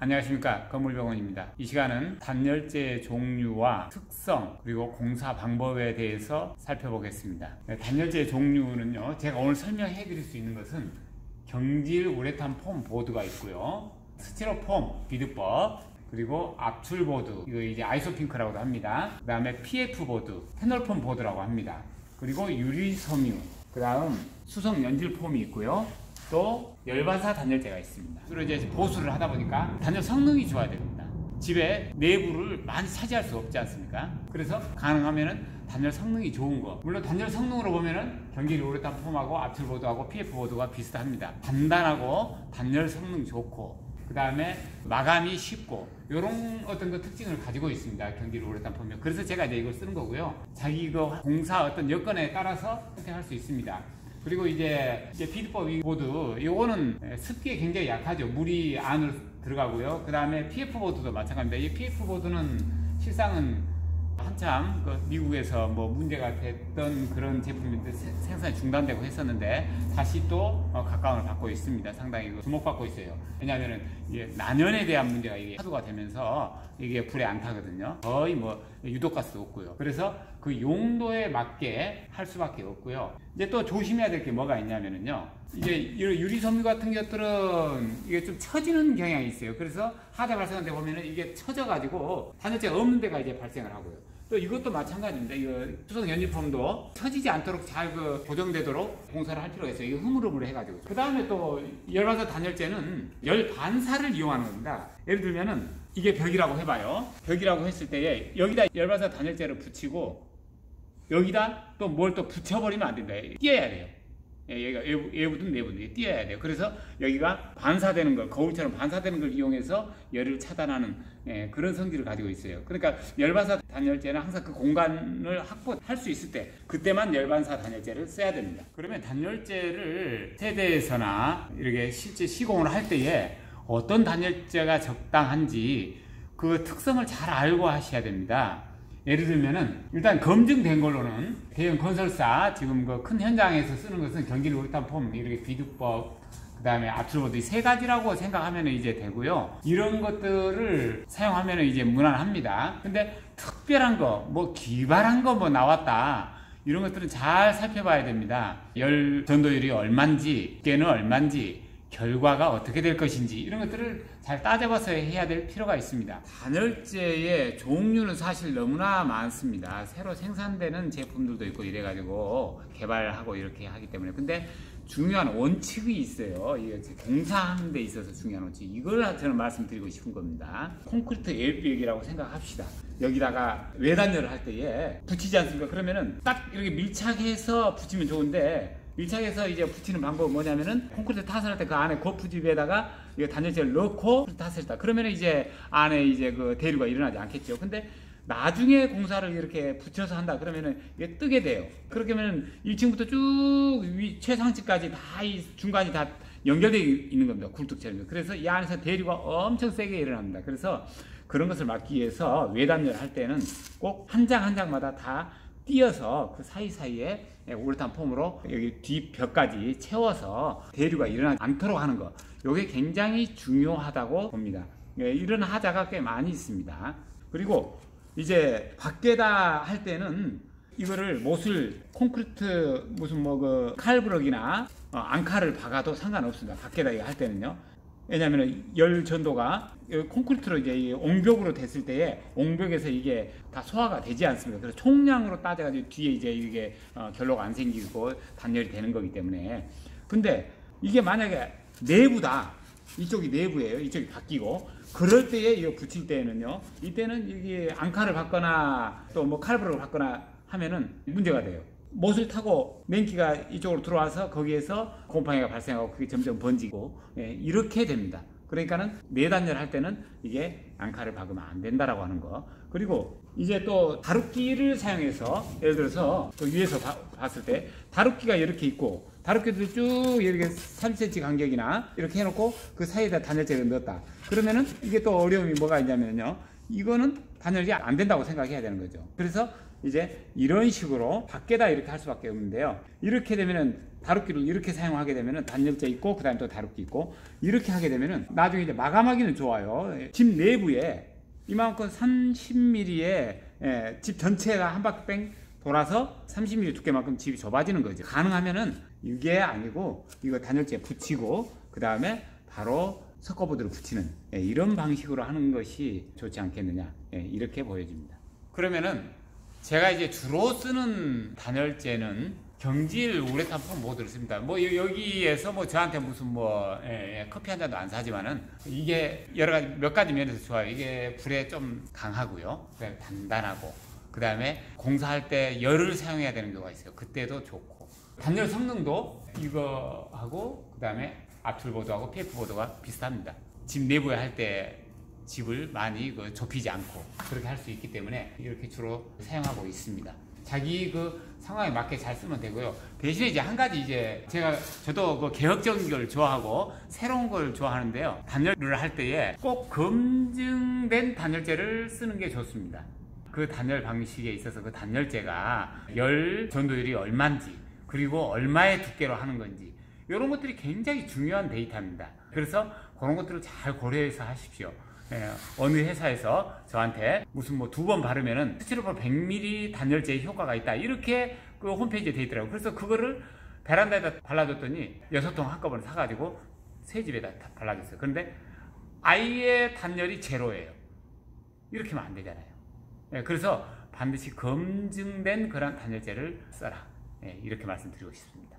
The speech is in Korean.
안녕하십니까, 건물병원입니다. 이 시간은 단열재 종류와 특성 그리고 공사 방법에 대해서 살펴보겠습니다. 단열재 종류는요, 제가 오늘 설명해 드릴 수 있는 것은 경질 우레탄 폼 보드가 있고요, 스티로폼 비드법, 그리고 압출 보드, 이거 이제 아이소핑크라고도 합니다. 그 다음에 PF 보드, 페놀폼 보드라고 합니다. 그리고 유리 섬유, 그 다음 수성 연질 폼이 있고요, 또 열반사 단열재가 있습니다. 주로 이제 보수를 하다 보니까 단열 성능이 좋아야 됩니다. 집에 내부를 많이 차지할 수 없지 않습니까? 그래서 가능하면은 단열 성능이 좋은 거, 물론 단열 성능으로 보면은 경질 우레탄 폼하고 압출 보드하고 PF 보드가 비슷합니다. 단단하고 단열 성능 좋고, 그 다음에 마감이 쉽고, 이런 어떤 그 특징을 가지고 있습니다. 경질 우레탄 폼이. 그래서 제가 이제 이걸 쓰는 거고요. 자기 그 공사 어떤 여건에 따라서 선택할 수 있습니다. 그리고 이제 비드법 보드, 요거는 습기에 굉장히 약하죠. 물이 안으로 들어가고요. 그 다음에 PF 보드도 마찬가지입니다. 이 PF 보드는 실상은 한참 그 미국에서 뭐 문제가 됐던 그런 제품인데 생산이 중단되고 했었는데 다시 또 각광을 받고 있습니다. 상당히 주목받고 있어요. 왜냐하면 이게 난연에 대한 문제가 이게 화두가 되면서 이게 불에 안 타거든요. 거의 뭐 유독가스도 없고요. 그래서 그 용도에 맞게 할 수밖에 없고요. 이제 또 조심해야 될 게 뭐가 있냐면요, 이제 유리 섬유 같은 것들은 이게 좀 처지는 경향이 있어요. 그래서 하자 발생할 때 보면은 이게 처져가지고 단열재가 없는 데가 이제 발생을 하고요. 또 이것도 마찬가지입니다. 이거 수성 연질폼도 처지지 않도록 잘 고정되도록 공사를 할 필요가 있어요. 이거 흐물흐물 해가지고. 그 다음에 또 열반사 단열재는 열 반사를 이용하는 겁니다. 예를 들면은 이게 벽이라고 해봐요. 벽이라고 했을 때에 여기다 열반사 단열재를 붙이고 여기다 또 뭘 또 붙여버리면 안 된다. 띄어야 돼요. 여기가 외부든 내부든 띄어야 돼요. 그래서 여기가 반사되는 걸, 거울처럼 반사되는 걸 이용해서 열을 차단하는 그런 성질을 가지고 있어요. 그러니까 열반사 단열재는 항상 그 공간을 확보할 수 있을 때, 그때만 열반사 단열재를 써야 됩니다. 그러면 단열재를 세대에서나 이렇게 실제 시공을 할 때에 어떤 단열재가 적당한지 그 특성을 잘 알고 하셔야 됩니다. 예를 들면은 일단 검증된 걸로는 대형 건설사 지금 그 큰 현장에서 쓰는 것은 경질 우레탄 폼, 이렇게 비드법, 그 다음에 압출보드, 이 세 가지라고 생각하면 이제 되고요. 이런 것들을 사용하면 이제 무난합니다. 근데 특별한 거, 뭐 기발한 거 뭐 나왔다, 이런 것들은 잘 살펴봐야 됩니다. 열 전도율이 얼만지, 깨는 얼만지, 결과가 어떻게 될 것인지, 이런 것들을 잘 따져봐서 해야 될 필요가 있습니다. 단열재의 종류는 사실 너무나 많습니다. 새로 생산되는 제품들도 있고 이래가지고 개발하고 이렇게 하기 때문에. 근데 중요한 원칙이 있어요. 이게 공사하는 데 있어서 중요한 원칙, 이걸 저는 말씀드리고 싶은 겁니다. 콘크리트 AF벽이라고 생각합시다. 여기다가 외단열을 할 때에 붙이지 않습니까? 그러면은 딱 이렇게 밀착해서 붙이면 좋은데, 밀착해서 이제 붙이는 방법은 뭐냐면은 콘크리트 타설할 때 그 안에 거푸집에다가 이 단열재를 넣고 타설했다. 그러면 이제 안에 이제 그 대류가 일어나지 않겠죠. 근데 나중에 공사를 이렇게 붙여서 한다 그러면은 이게 뜨게 돼요. 그렇게 하면은 1층부터 쭉 최상층까지 다 이 중간이 다 연결되어 있는 겁니다. 굴뚝처럼. 그래서 이 안에서 대류가 엄청 세게 일어납니다. 그래서 그런 것을 막기 위해서 외단열 할 때는 꼭 한 장 한 장마다 다 띄어서 그 사이사이에 우레탄 폼으로 여기 뒷벽까지 채워서 대류가 일어나지 않도록 하는 거, 이게 굉장히 중요하다고 봅니다. 이런 하자가 꽤 많이 있습니다. 그리고 이제 밖에다 할 때는 이거를 못을 콘크리트 무슨 뭐 그 칼부럭이나 앙카를 박아도 상관없습니다. 밖에다 할 때는요. 왜냐하면 열 전도가 콘크리트로 이제 옹벽으로 됐을 때에 옹벽에서 이게 다 소화가 되지 않습니다. 그래서 총량으로 따져가지고 뒤에 이제 이게 결로가 안 생기고 단열이 되는 거기 때문에. 근데 이게 만약에 내부다, 이쪽이 내부예요, 이쪽이 바뀌고, 그럴 때에 이거 붙일 때는요, 이때는 이게 앙카를 받거나 또 뭐 칼브를 받거나 하면은 문제가 돼요. 못을 타고 냉기가 이쪽으로 들어와서 거기에서 곰팡이가 발생하고 그게 점점 번지고, 이렇게 됩니다. 그러니까는 내단열 할 때는 이게 앙카를 박으면 안 된다라고 하는 거. 그리고 이제 또 다루기를 사용해서, 예를 들어서 또 위에서 봤을 때 다루기가 이렇게 있고, 다루기도 쭉 이렇게 3cm 간격이나 이렇게 해놓고 그 사이에다 단열재를 넣었다. 그러면은 이게 또 어려움이 뭐가 있냐면요, 이거는 단열이 안 된다고 생각해야 되는 거죠. 그래서 이제 이런 식으로 밖에다 이렇게 할 수밖에 없는데요, 이렇게 되면은 다루기를 이렇게 사용하게 되면은 단열재 있고 그 다음에 또 다루기 있고 이렇게 하게 되면은 나중에 이제 마감하기는 좋아요. 집 내부에 이만큼 30mm의 집 전체가 한 바퀴 뺑 돌아서 30mm 두께만큼 집이 좁아지는 거죠. 가능하면은 이게 아니고 이거 단열재 붙이고 그 다음에 바로 석고보드를 붙이는 이런 방식으로 하는 것이 좋지 않겠느냐 이렇게 보여집니다. 그러면은 제가 이제 주로 쓰는 단열재는 경질 우레탄 모드를 씁니다. 뭐 여기에서 뭐 저한테 무슨 뭐 커피 한 잔도 안 사지만은 이게 여러 가지 몇 가지 면에서 좋아요. 이게 불에 좀 강하고요. 그다음에 단단하고 그다음에 공사할 때 열을 사용해야 되는 경우가 있어요. 그때도 좋고 단열 성능도 이거하고 그다음에 압출보드하고 PF보드가 비슷합니다. 집 내부에 할 때 집을 많이 좁히지 않고 그렇게 할 수 있기 때문에 이렇게 주로 사용하고 있습니다. 자기 상황에 맞게 잘 쓰면 되고요. 대신에 이제 한 가지 저도 개혁적인 걸 좋아하고 새로운 걸 좋아하는데요. 단열을 할 때에 꼭 검증된 단열재를 쓰는 게 좋습니다. 그 단열 방식에 있어서 그 단열재가 열 전도율이 얼마인지 그리고 얼마의 두께로 하는 건지 이런 것들이 굉장히 중요한 데이터입니다. 그래서 그런 것들을 잘 고려해서 하십시오. 어느 회사에서 저한테 무슨 뭐 2번 바르면은 스티로폼 100ml 단열재의 효과가 있다 이렇게 그 홈페이지에 돼 있더라고요. 그래서 그거를 베란다에다 발라줬더니 6통 한꺼번에 사가지고 새 집에다 발라줬어요. 그런데 아예 단열이 제로예요. 이렇게 하면 안 되잖아요. 그래서 반드시 검증된 그런 단열재를 써라. 이렇게 말씀드리고 싶습니다.